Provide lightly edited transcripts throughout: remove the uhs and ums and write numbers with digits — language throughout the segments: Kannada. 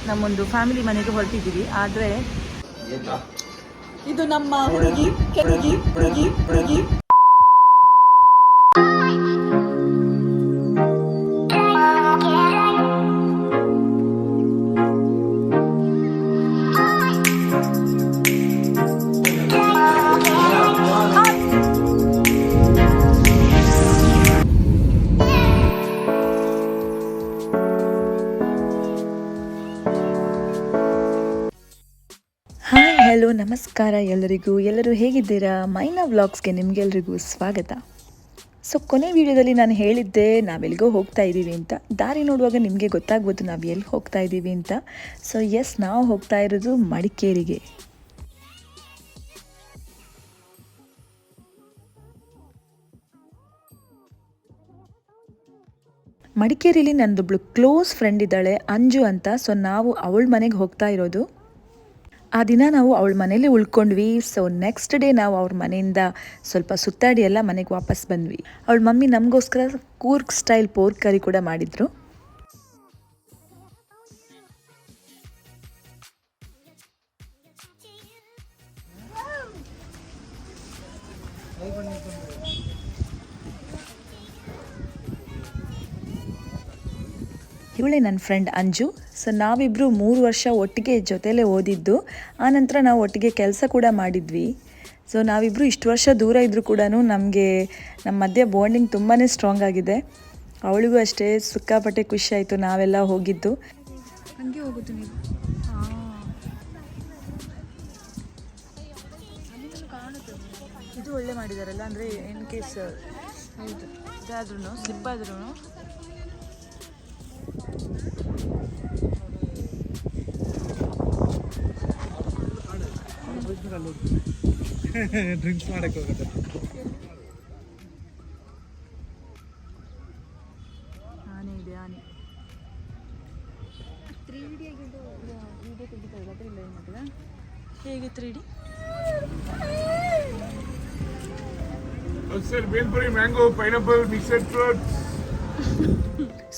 ನಮ್ಮೊಂದು ಫ್ಯಾಮಿಲಿ ಮನೆಗೆ ಹೊರಟಿದ್ದೀವಿ. ಆದರೆ ಇದು ನಮ್ಮ ಹುಡುಗಿ ಹುಡುಗಿ ಹುಡುಗಿ ಹುಡುಗಿ ಹಾಯ್ ಹಲೋ ನಮಸ್ಕಾರ ಎಲ್ಲರೂ ಹೇಗಿದ್ದೀರಾ? ಮೈನಾ ವ್ಲಾಗ್ಸ್ಗೆ ನಿಮಗೆಲ್ಲರಿಗೂ ಸ್ವಾಗತ. ಸೊ ಕೊನೆ ವಿಡಿಯೋದಲ್ಲಿ ನಾನು ಹೇಳಿದ್ದೆ ನಾವೆಲ್ಲಿಗೋ ಹೋಗ್ತಾ ಇದ್ದೀವಿ ಅಂತ. ದಾರಿ ನೋಡುವಾಗ ನಿಮಗೆ ಗೊತ್ತಾಗ್ಬೋದು ನಾವು ಎಲ್ಲಿ ಹೋಗ್ತಾ ಇದ್ದೀವಿ ಅಂತ. ಸೊ ಎಸ್, ನಾವು ಹೋಗ್ತಾ ಇರೋದು ಮಡಿಕೇರಿಗೆ. ಮಡಿಕೇರಿಲಿ ನನ್ನದೊಬ್ಳು ಕ್ಲೋಸ್ ಫ್ರೆಂಡ್ ಇದ್ದಾಳೆ, ಅಂಜು ಅಂತ. ಸೊ ನಾವು ಅವಳ ಮನೆಗೆ ಹೋಗ್ತಾ ಇರೋದು. ಆ ದಿನ ನಾವು ಅವಳ ಮನೇಲಿ ಉಳ್ಕೊಂಡ್ವಿ. ಸೊ ನೆಕ್ಸ್ಟ್ ಡೇ ನಾವು ಅವ್ರ ಮನೆಯಿಂದ ಸ್ವಲ್ಪ ಸುತ್ತಾಡಿ ಎಲ್ಲ ಮನೆಗೆ ವಾಪಸ್ ಬಂದ್ವಿ. ಅವಳ ಮಮ್ಮಿ ನಮಗೋಸ್ಕರ ಕೂರ್ಗ್ ಸ್ಟೈಲ್ ಪೋರ್ಕ್ ಕರಿ ಕೂಡ ಮಾಡಿದ್ರು. ಇವಳೇ ನನ್ನ ಫ್ರೆಂಡ್ ಅಂಜು. ಸೊ ನಾವಿಬ್ಬರು 3 ವರ್ಷ ಒಟ್ಟಿಗೆ ಜೊತೆಲೇ ಓದಿದ್ದು. ಆನಂತರ ನಾವು ಒಟ್ಟಿಗೆ ಕೆಲಸ ಕೂಡ ಮಾಡಿದ್ವಿ. ಸೊ ನಾವಿಬ್ಬರು ಇಷ್ಟು ವರ್ಷ ದೂರ ಇದ್ದರೂ ಕೂಡ ನಮಗೆ ನಮ್ಮ ಮಧ್ಯೆ ಬಾಂಡಿಂಗ್ ತುಂಬಾ ಸ್ಟ್ರಾಂಗ್ ಆಗಿದೆ. ಅವಳಿಗೂ ಅಷ್ಟೇ ಸಿಕ್ಕಾಪಟ್ಟೆ ಖುಷಿ ಆಯಿತು ನಾವೆಲ್ಲ ಹೋಗಿದ್ದು. ಹಂಗೆ ಹೋಗುದು ನೀವು. ಇದು ಒಳ್ಳೆ ಮಾಡಿದಾರಲ್ಲ, ಅಂದರೆ ಇನ್ ಕೇಸ್ ಹೌದು ಇದಾದ್ರೂ ಸ್ಲಿಪ್ ಆದ್ರೂ ಡ್ರಿಂಕ್ಸ್ ಮಾಡಕ್ಕೆ ಹೋಗುತ್ತೆ. ಆನೆ ಇದೆ, ಆನೆ 3D ಆಗಿದ್ದು ವಿಡಿಯೋ ತೆಗಿತಾರಲ್ಲ ಅದರಿಂದ ಏನು ಮಾಡ್ತದ? ಹೇಗೆ 3D? Sir bhelpuri, mango, pineapple, mixed fruits.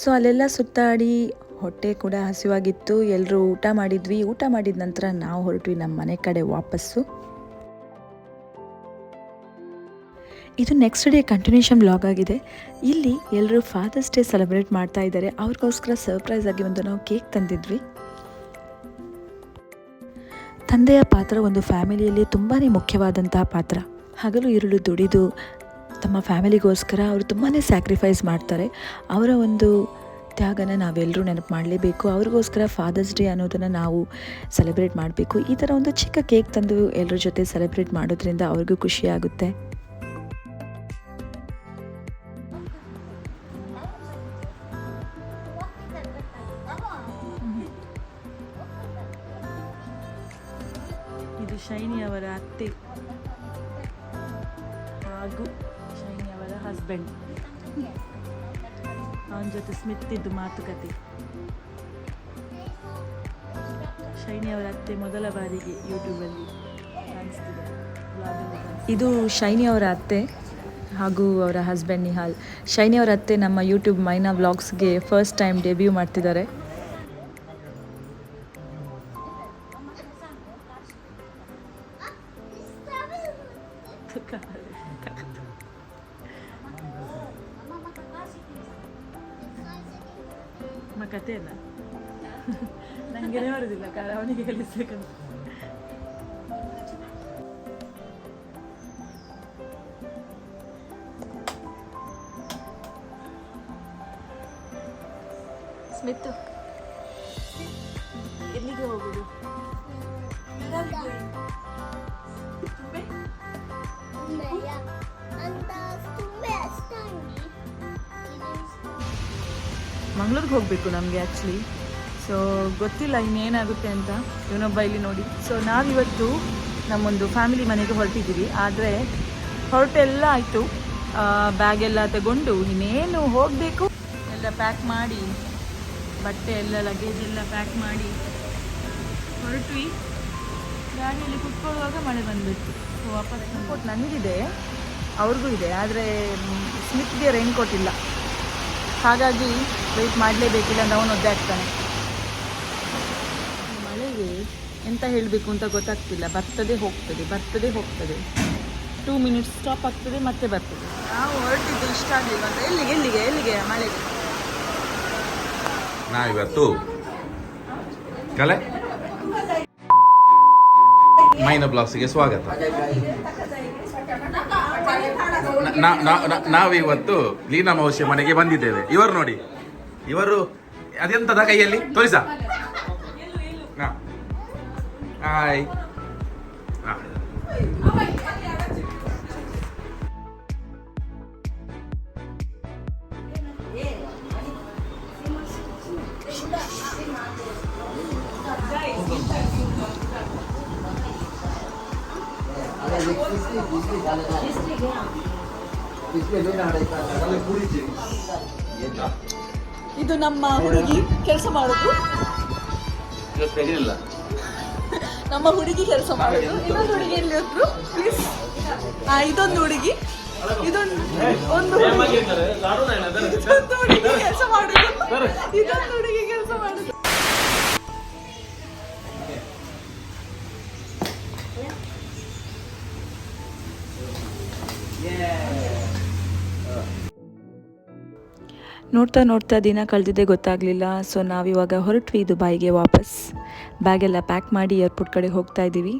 So ಅಲ್ಲೆಲ್ಲ ಸುತ್ತಾಡಿ ಹೊಟ್ಟೆ ಕೂಡ ಹಸಿವಾಗಿತ್ತು. ಎಲ್ಲರೂ ಊಟ ಮಾಡಿದ್ವಿ. ಊಟ ಮಾಡಿದ ನಂತರ ನಾವು ಹೊರಟ್ವಿ ನಮ್ಮ ಮನೆ ಕಡೆ ವಾಪಸ್ಸು. ಇದು ನೆಕ್ಸ್ಟ್ ಡೇ ಕಂಟಿನ್ಯೂಷನ್ ವ್ಲಾಗ್ ಆಗಿದೆ. ಇಲ್ಲಿ ಎಲ್ಲರೂ ಫಾದರ್ಸ್ ಡೇ ಸೆಲೆಬ್ರೇಟ್ ಮಾಡ್ತಾ ಇದ್ದಾರೆ. ಅವ್ರಿಗೋಸ್ಕರ ಸರ್ಪ್ರೈಸ್ ಆಗಿ ಒಂದು ನಾವು ಕೇಕ್ ತಂದಿದ್ವಿ. ತಂದೆಯ ಪಾತ್ರ ಒಂದು ಫ್ಯಾಮಿಲಿಯಲ್ಲಿ ತುಂಬಾ ಮುಖ್ಯವಾದಂತಹ ಪಾತ್ರ. ಹಗಲು ഇരുಳು ದುಡಿದು ತಮ್ಮ ಫ್ಯಾಮಿಲಿಗೋಸ್ಕರ ಅವರು ತುಂಬಾ ಸ್ಯಾಕ್ರಿಫೈಸ್ ಮಾಡ್ತಾರೆ. ಅವರ ಒಂದು ತ್ಯಾಗನ ನಾವೆಲ್ಲರೂ ನೆನಪು ಮಾಡಲೇಬೇಕು. ಅವ್ರಿಗೋಸ್ಕರ ಫಾದರ್ಸ್ ಡೇ ಅನ್ನೋದನ್ನು ನಾವು ಸೆಲೆಬ್ರೇಟ್ ಮಾಡಬೇಕು. ಈ ಥರ ಒಂದು ಚಿಕ್ಕ ಕೇಕ್ ತಂದು ಎಲ್ಲರ ಜೊತೆ ಸೆಲೆಬ್ರೇಟ್ ಮಾಡೋದ್ರಿಂದ ಅವ್ರಿಗೂ ಖುಷಿಯಾಗುತ್ತೆ. ಇದು ಶೈನಿ ಅವರ ಅತ್ತೆ ಹಾಗೂ ಶೈನಿ ಅವರ ಹಸ್ಬೆಂಡ್. ಅವನ ಜೊತೆ ಸ್ಮಿತ್ ಇದ್ದು ಮಾತುಕತೆ. ಶೈನಿ ಅವರ ಅತ್ತೆ ಮೊದಲ ಬಾರಿಗೆ ಯೂಟ್ಯೂಬಲ್ಲಿ ಕಾಣಿಸ್ತಿದೆ. ಇದು ಶೈನಿ ಅವರ ಅತ್ತೆ ಹಾಗೂ ಅವರ ಹಸ್ಬೆಂಡ್ ನಿಹಾಲ್. ಶೈನಿ ಅವರ ಅತ್ತೆ ನಮ್ಮ ಯೂಟ್ಯೂಬ್ ಮೈನಾ ವ್ಲಾಗ್ಸ್ಗೆ ಫಸ್ಟ್ ಟೈಮ್ ಡೆಬ್ಯೂ ಮಾಡ್ತಿದ್ದಾರೆ. ಕತೆ ಅಲ್ಲ, ನನಗೆ ಬರೋದಿಲ್ಲ ಕಾರಣ ಅವನಿಗೆ ಕಲಿಸ್ಬೇಕಂತ. ಸ್ಮಿತ್ ಎಲ್ಲಿಗೆ ಹೋಗುದು? ಮಂಗಳೂರಿಗೆ ಹೋಗಬೇಕು ನಮಗೆ ಆ್ಯಕ್ಚುಲಿ. ಸೊ ಗೊತ್ತಿಲ್ಲ ಇನ್ನೇನಾಗುತ್ತೆ ಅಂತ. ಇವನೊಬ್ಬ ಇಲ್ಲಿ ನೋಡಿ. ಸೊ ನಾವಿವತ್ತು ನಮ್ಮೊಂದು ಫ್ಯಾಮಿಲಿ ಮನೆಗೆ ಹೊರಟಿದ್ದೀವಿ. ಆದರೆ ಹೊರಟೆಲ್ಲ ಆಯಿತು, ಬ್ಯಾಗೆಲ್ಲ ತಗೊಂಡು ಇನ್ನೇನು ಹೋಗಬೇಕು. ಎಲ್ಲ ಪ್ಯಾಕ್ ಮಾಡಿ, ಬಟ್ಟೆ ಎಲ್ಲ ಲಗೇಜ್ ಎಲ್ಲ ಪ್ಯಾಕ್ ಮಾಡಿ ಹೊರಟ್ವಿ. ಗಾಡಿಯಲ್ಲಿ ಕುತ್ಕೊಳ್ಳುವಾಗ ಮಳೆ ಬಂದುಬಿಟ್ಟು ಸೊ ವಾಪಸ್ ರೈನ್ಕೋಟ್ ನನಗಿದೆ, ಅವ್ರಿಗೂ ಇದೆ. ಆದರೆ ಸ್ಮಿತ್ಗೆ ರೈನ್ಕೋಟ್ ಇಲ್ಲ, ಹಾಗಾಗಿ ವೆಯ್ಟ್ ಮಾಡಲೇಬೇಕಿಲ್ಲ, ಅವನು ಒದ್ದೆ ಆಗ್ತಾನೆ. ತಲೆಗೆ ಎಂತ ಹೇಳಬೇಕು ಅಂತ ಗೊತ್ತಾಗ್ತಿಲ್ಲ. ಬರ್ತದೆ ಹೋಗ್ತದೆ 2 ಮಿನಿಟ್ಸ್ ಸ್ಟಾಪ್ ಆಗ್ತದೆ ಮತ್ತೆ ಬರ್ತದೆ. ನಾವು ಹೊರಟಿದ್ದು ಇಷ್ಟ ಆಗಲಿಲ್ಲ ಅಂತ. ಎಲ್ಲಿಗೆ ಮಳೆಗೆ ನಾವಿವತ್ತು ಕಲೆ ಮೈನ ಬ್ಲಾಗ್ಸ್ಗೆ ಸ್ವಾಗತ. ನಾವಿವತ್ತು ಲೀನಾ ಮೌಸ್ಯ ಮನೆಗೆ ಬಂದಿದ್ದೇವೆ. ಇವರು ನೋಡಿ, ಇವರು ಅದೆಂತದ ಕೈಯಲ್ಲಿ ತೋರಿಸ. ಹಾಯ್. ಇದು ನಮ್ಮ ಹುಡುಗಿ ಕೆಲಸ ಮಾಡೋದು. ನಮ್ಮ ಹುಡುಗಿ ಕೆಲಸ ಮಾಡೋದು. ಇನ್ನೊಂದು ಹುಡುಗಿ ಎಲ್ಲಿ ಹೋದ್ರು ಪ್ಲೀಸ್? ಇದೊಂದು ಹುಡುಗಿ, ಇದೊಂದು ಹುಡುಗಿ ಕೆಲಸ ಮಾಡೋದು. ಇದೊಂದು ಹುಡುಗಿ ಕೆಲಸ ಮಾಡೋದು. ನೋಡ್ತಾ ದಿನ ಕಳೆದಿದ್ದೆ ಗೊತ್ತಾಗಲಿಲ್ಲ. ಸೊ ನಾವಿವಾಗ ಹೊರಟ್ವಿ ದುಬೈಗೆ ವಾಪಸ್. ಬ್ಯಾಗೆಲ್ಲ ಪ್ಯಾಕ್ ಮಾಡಿ ಏರ್ಪೋರ್ಟ್ ಕಡೆ ಹೋಗ್ತಾ ಇದ್ದೀವಿ.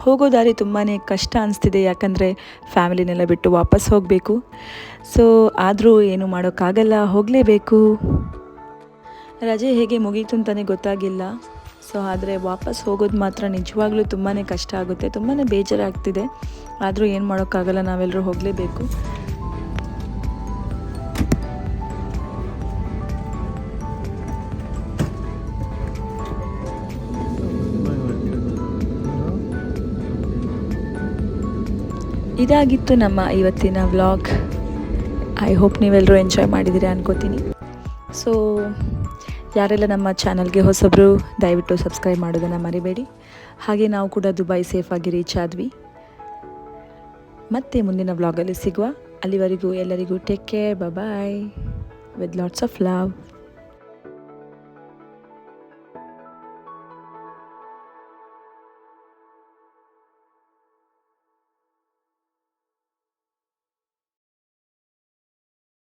ಹೋಗೋ ದಾರಿ ತುಂಬಾ ಕಷ್ಟ ಅನಿಸ್ತಿದೆ, ಯಾಕಂದರೆ ಫ್ಯಾಮಿಲಿನೆಲ್ಲ ಬಿಟ್ಟು ವಾಪಸ್ ಹೋಗಬೇಕು. ಸೊ ಆದರೂ ಏನು ಮಾಡೋಕ್ಕಾಗಲ್ಲ, ಹೋಗಲೇಬೇಕು. ರಜೆ ಹೇಗೆ ಮುಗೀತು ಅಂತಲೇ ಗೊತ್ತಾಗಿಲ್ಲ. ಸೊ ಆದರೆ ವಾಪಸ್ ಹೋಗೋದು ಮಾತ್ರ ನಿಜವಾಗ್ಲೂ ತುಂಬಾ ಕಷ್ಟ ಆಗುತ್ತೆ, ತುಂಬಾ ಬೇಜಾರಾಗ್ತಿದೆ. ಆದರೂ ಏನು ಮಾಡೋಕ್ಕಾಗಲ್ಲ, ನಾವೆಲ್ಲರೂ ಹೋಗಲೇಬೇಕು. ಇದಾಗಿತ್ತು ನಮ್ಮ ಇವತ್ತಿನ ವ್ಲಾಗ್. ಐ ಹೋಪ್ ನೀವೆಲ್ಲರೂ ಎಂಜಾಯ್ ಮಾಡಿದ್ದೀರಿ ಅನ್ಕೋತೀನಿ. ಸೊ ಯಾರೆಲ್ಲ ನಮ್ಮ ಚಾನಲ್ಗೆ ಹೊಸಬ್ರು ದಯವಿಟ್ಟು ಸಬ್ಸ್ಕ್ರೈಬ್ ಮಾಡೋದನ್ನು ಮರಿಬೇಡಿ. ಹಾಗೆ ನಾವು ಕೂಡ ದುಬೈ ಸೇಫಾಗಿ ರೀಚ್ ಆದ್ವಿ. ಮತ್ತೆ ಮುಂದಿನ ವ್ಲಾಗಲ್ಲಿ ಸಿಗುವ. ಅಲ್ಲಿವರೆಗೂ ಎಲ್ಲರಿಗೂ take care, bye with lots of love.